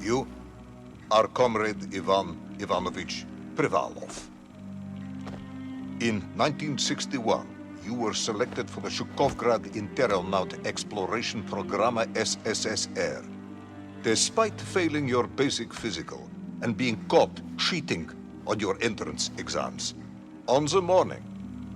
You are Comrade Ivan Ivanovich Privalov. In 1961, you were selected for the Shukovgrad Interonaut Exploration Program SSSR. Despite failing your basic physical and being caught cheating on your entrance exams, on the morning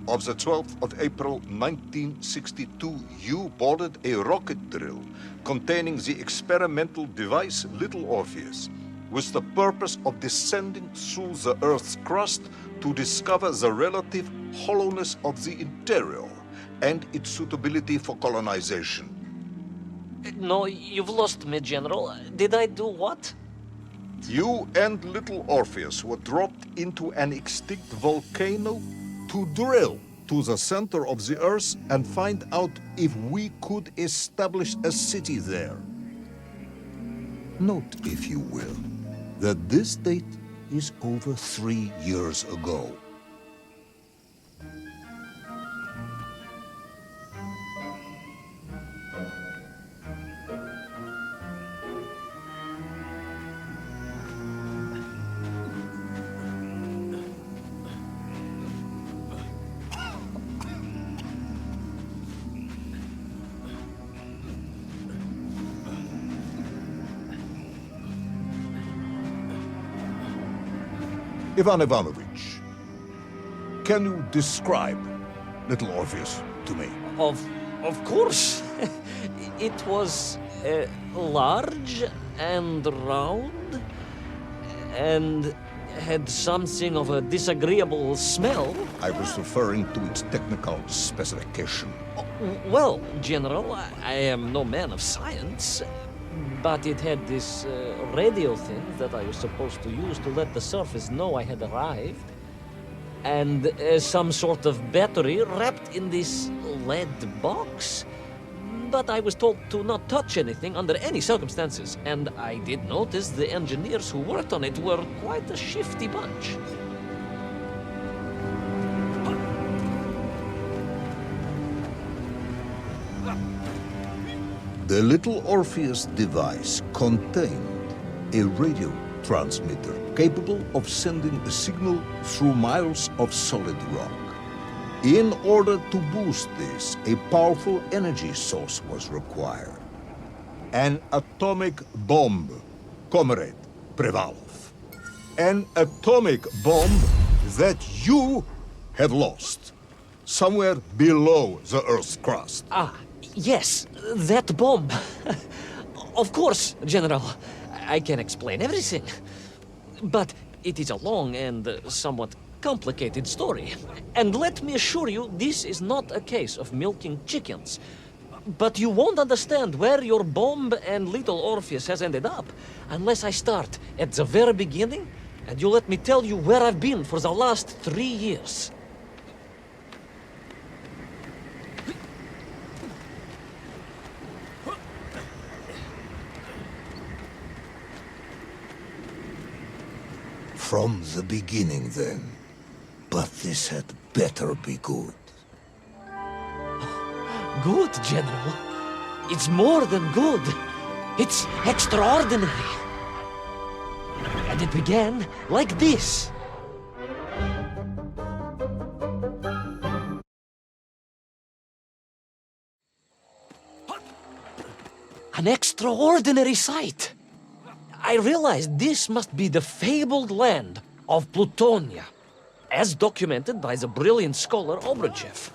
of the 12th of April 1962, you boarded a rocket drill containing the experimental device Little Orpheus, with the purpose of descending through the Earth's crust to discover the relative hollowness of the interior and its suitability for colonization. No, you've lost me, General. Did I do what? You and Little Orpheus were dropped into an extinct volcano to drill to the center of the Earth and find out if we could establish a city there. Note, if you will, that this date is over 3 years ago. Ivan Ivanovich, can you describe Little Orpheus to me? Of course. It was large and round and had something of a disagreeable smell. I was referring to its technical specification. Well, General, I am no man of science, but it had this radio thing that I was supposed to use to let the surface know I had arrived, and some sort of battery wrapped in this lead box. But I was told to not touch anything under any circumstances, and I did notice the engineers who worked on it were quite a shifty bunch. The Little Orpheus device contained a radio transmitter capable of sending a signal through miles of solid rock. In order to boost this, a powerful energy source was required. An atomic bomb, Comrade Privalov. An atomic bomb that you have lost somewhere below the Earth's crust. Ah, yes, that bomb. Of course, General. I can explain everything. But it is a long and somewhat complicated story. And let me assure you, this is not a case of milking chickens. But you won't understand where your bomb and Little Orpheus has ended up unless I start at the very beginning and you let me tell you where I've been for the last 3 years. From the beginning, then. But this had better be good. Good, General. It's more than good. It's extraordinary. And it began like this. An extraordinary sight. I realized this must be the fabled land of Plutonia, as documented by the brilliant scholar Obruchev.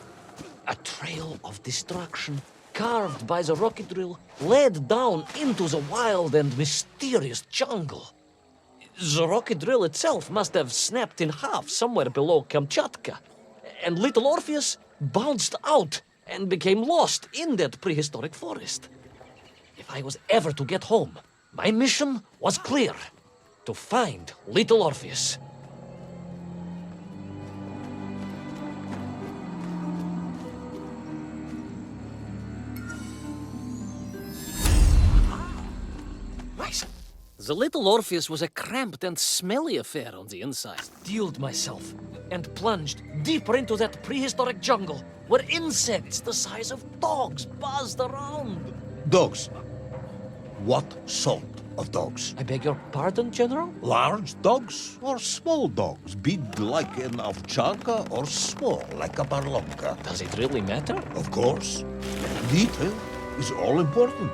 A trail of destruction carved by the rocket drill led down into the wild and mysterious jungle. The rocket drill itself must have snapped in half somewhere below Kamchatka, and Little Orpheus bounced out and became lost in that prehistoric forest. If I was ever to get home, my mission was clear: to find Little Orpheus. The Little Orpheus was a cramped and smelly affair on the inside. Steeled myself and plunged deeper into that prehistoric jungle where insects the size of dogs buzzed around. Dogs. What sort of dogs? I beg your pardon, General? Large dogs or small dogs? Big like an ovcharka or small like a barlonka? Does it really matter? Of course. Detail is all important.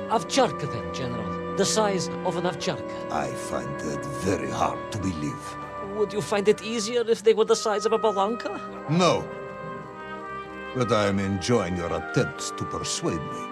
Ovcharka then, General. The size of an ovcharka. I find that very hard to believe. Would you find it easier if they were the size of a balanka? No. But I am enjoying your attempts to persuade me.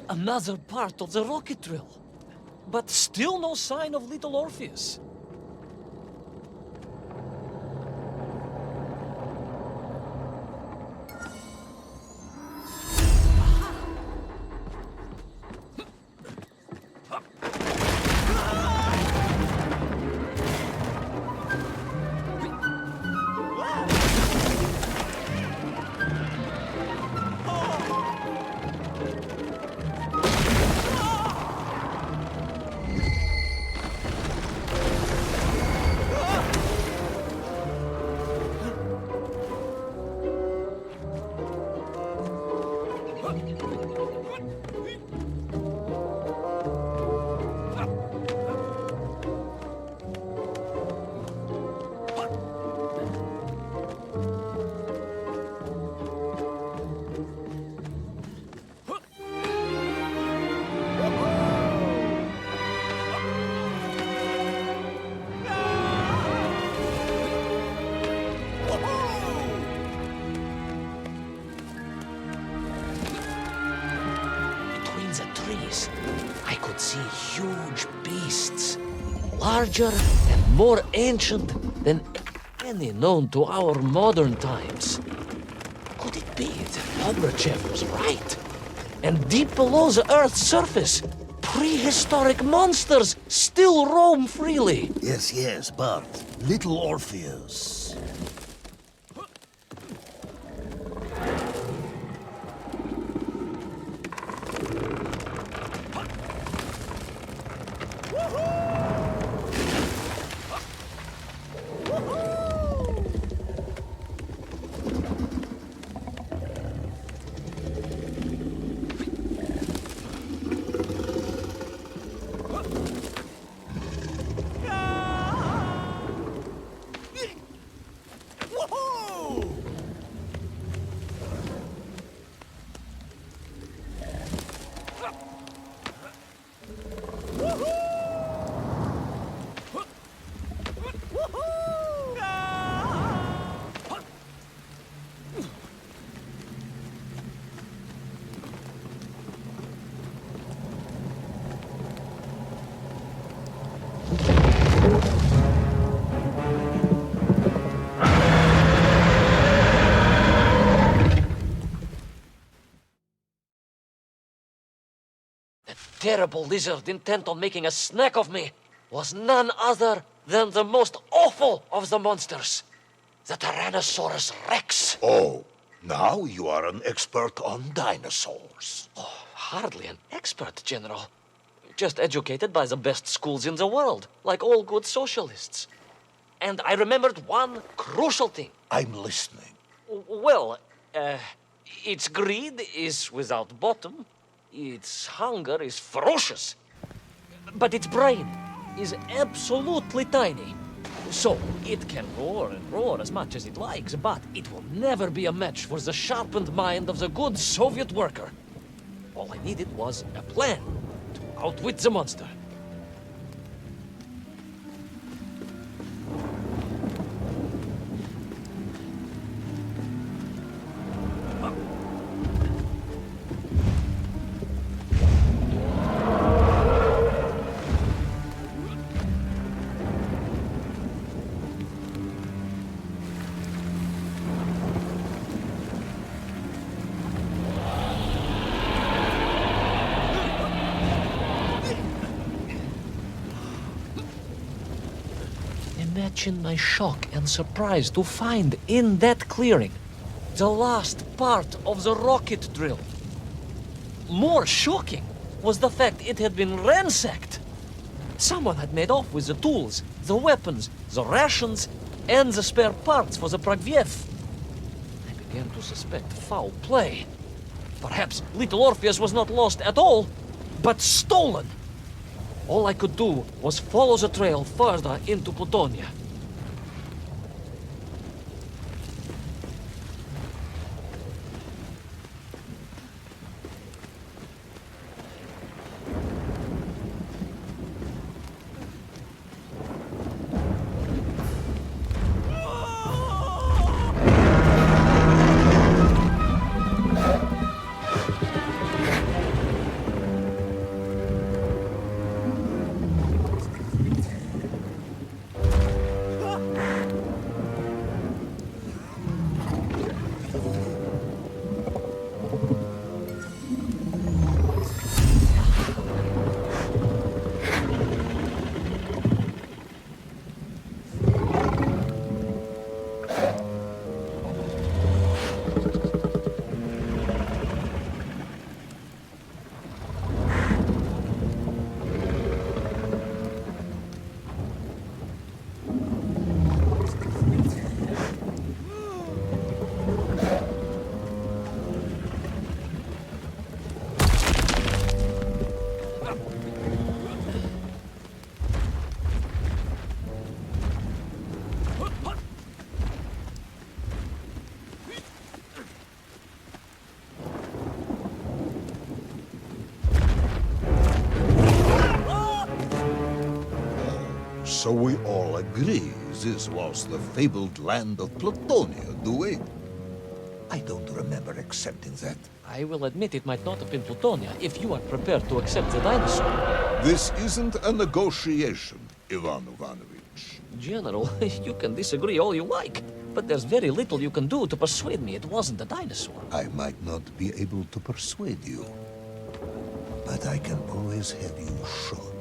Another part of the rocket drill. But still no sign of little Orpheus. Between the trees, I could see huge beasts, larger and more ancient than any known to our modern times. Could it be that Obruchev was right? And deep below the Earth's surface, prehistoric monsters still roam freely. Yes, Bart. Little Orpheus. Terrible lizard intent on making a snack of me was none other than the most awful of the monsters, the Tyrannosaurus Rex. Oh, now you are an expert on dinosaurs. Hardly an expert, General. Just educated by the best schools in the world, like all good socialists. And I remembered one crucial thing. I'm listening. Well, its greed is without bottom, its hunger is ferocious, but its brain is absolutely tiny. So, it can roar and roar as much as it likes, but it will never be a match for the sharpened mind of the good Soviet worker. All I needed was a plan to outwit the monster. imagine my shock and surprise to find in that clearing the last part of the rocket drill. More shocking was the fact it had been ransacked. Someone had made off with the tools, the weapons, the rations, and the spare parts for the Pragviev. I began to suspect foul play. Perhaps little Orpheus was not lost at all, but stolen. All I could do was follow the trail further into Plutonia. So we all agree this was the fabled land of Plutonia, do we? I don't remember accepting that. I will admit it might not have been Plutonia if you are prepared to accept the dinosaur. This isn't a negotiation, Ivan Ivanovich. General, you can disagree all you like, but there's very little you can do to persuade me it wasn't a dinosaur. I might not be able to persuade you, but I can always have you shot.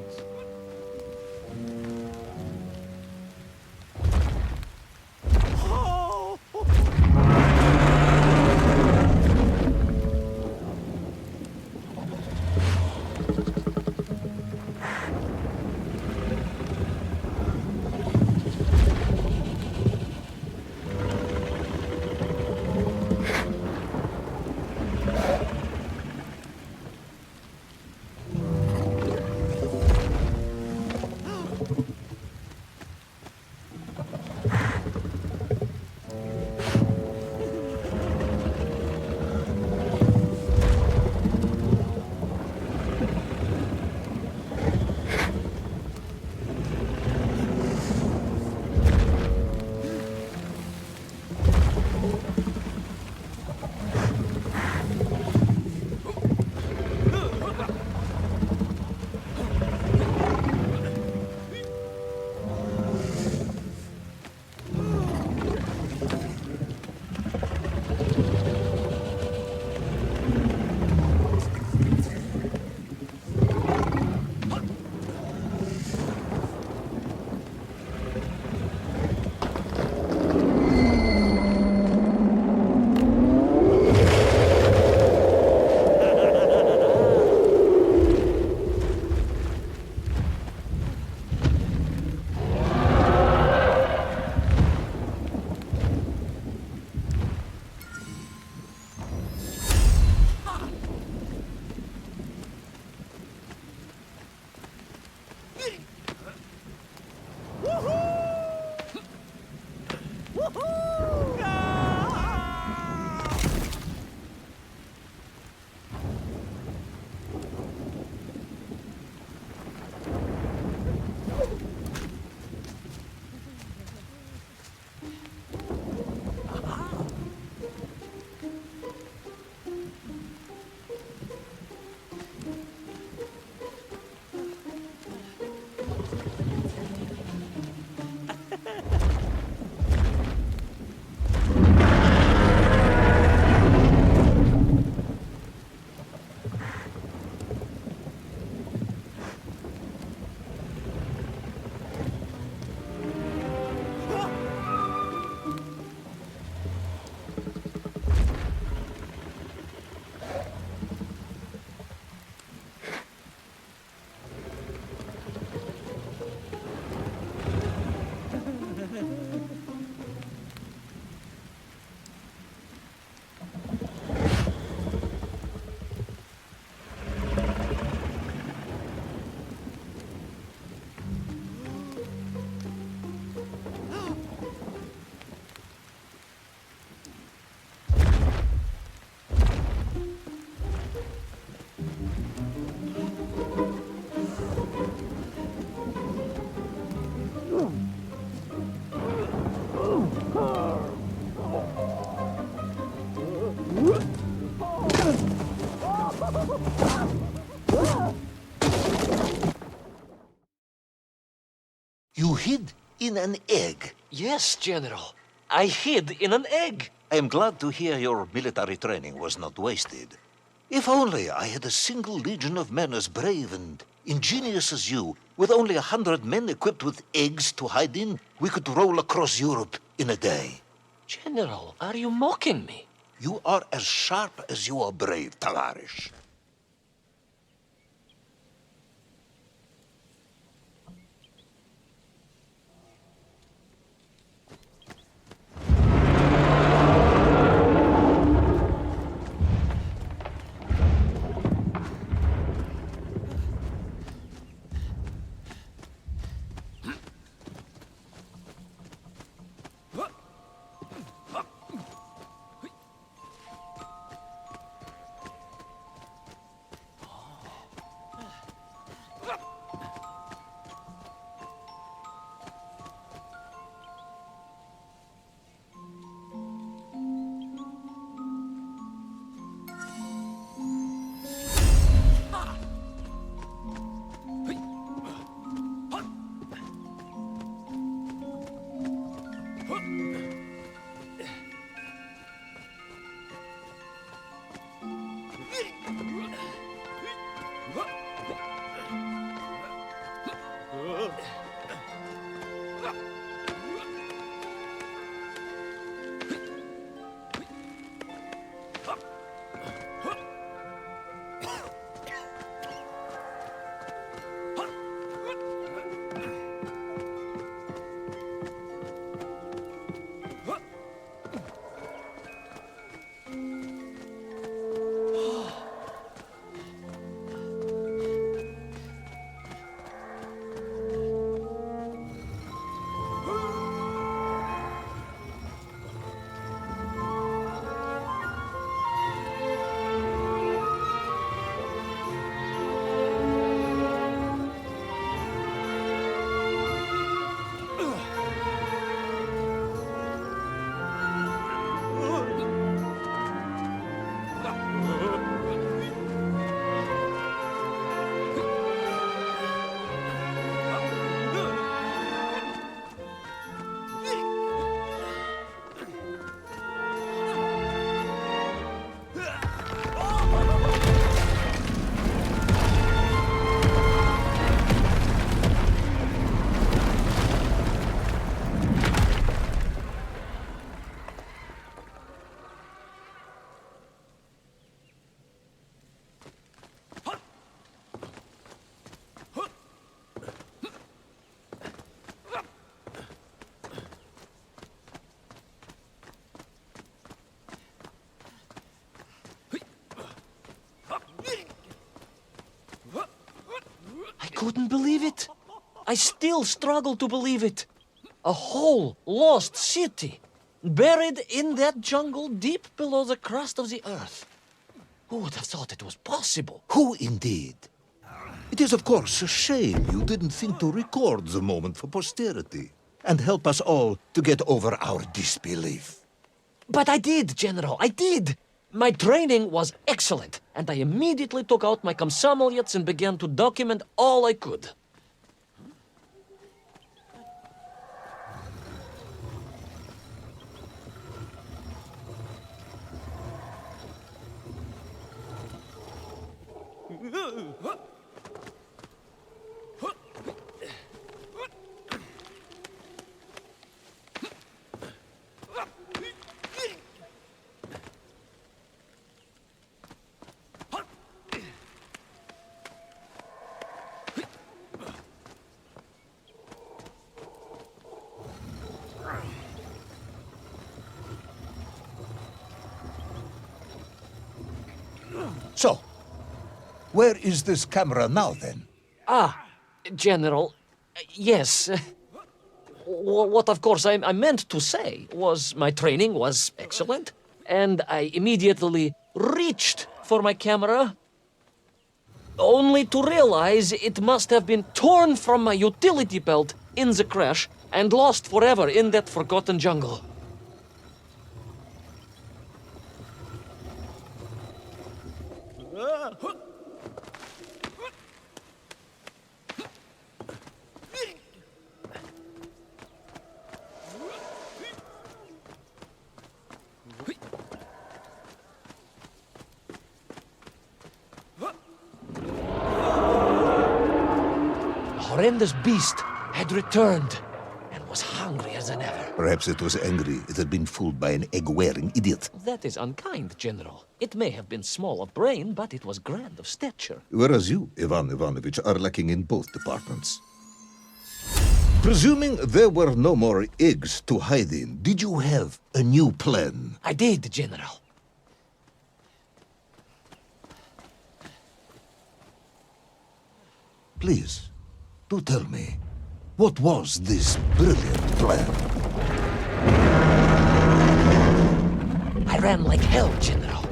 You hid in an egg. Yes, General. I hid in an egg. I am glad to hear your military training was not wasted. If only I had a single legion of men as brave and ingenious as you, with only 100 men equipped with eggs to hide in, we could roll across Europe in a day. General, are you mocking me? You are as sharp as you are brave, Tavarish. I couldn't believe it. I still struggle to believe it. A whole lost city, buried in that jungle deep below the crust of the earth. Who would have thought it was possible? Who indeed? It is, of course, a shame you didn't think to record the moment for posterity and help us all to get over our disbelief. But I did, General, I did. My training was excellent, and I immediately took out my komsomolets and began to document all I could. So, where is this camera now, then? General, yes. What, of course, I meant to say was my training was excellent, and I immediately reached for my camera, only to realize it must have been torn from my utility belt in the crash and lost forever in that forgotten jungle. horrendous beast had returned and was hungrier than ever. Perhaps it was angry it had been fooled by an egg-wearing idiot. That is unkind, General. It may have been small of brain, but it was grand of stature. Whereas you, Ivan Ivanovich, are lacking in both departments. Presuming there were no more eggs to hide in, did you have a new plan? I did, General. Please, do tell me, what was this brilliant plan? I ran like hell, General.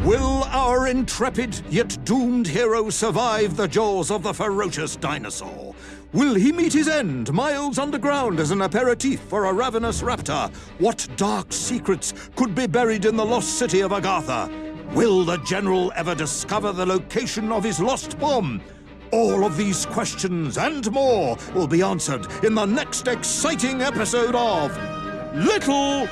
Will our intrepid yet doomed hero survive the jaws of the ferocious dinosaur? Will he meet his end miles underground as an aperitif for a ravenous raptor? What dark secrets could be buried in the lost city of Agatha? Will the general ever discover the location of his lost bomb? All of these questions and more will be answered in the next exciting episode of Little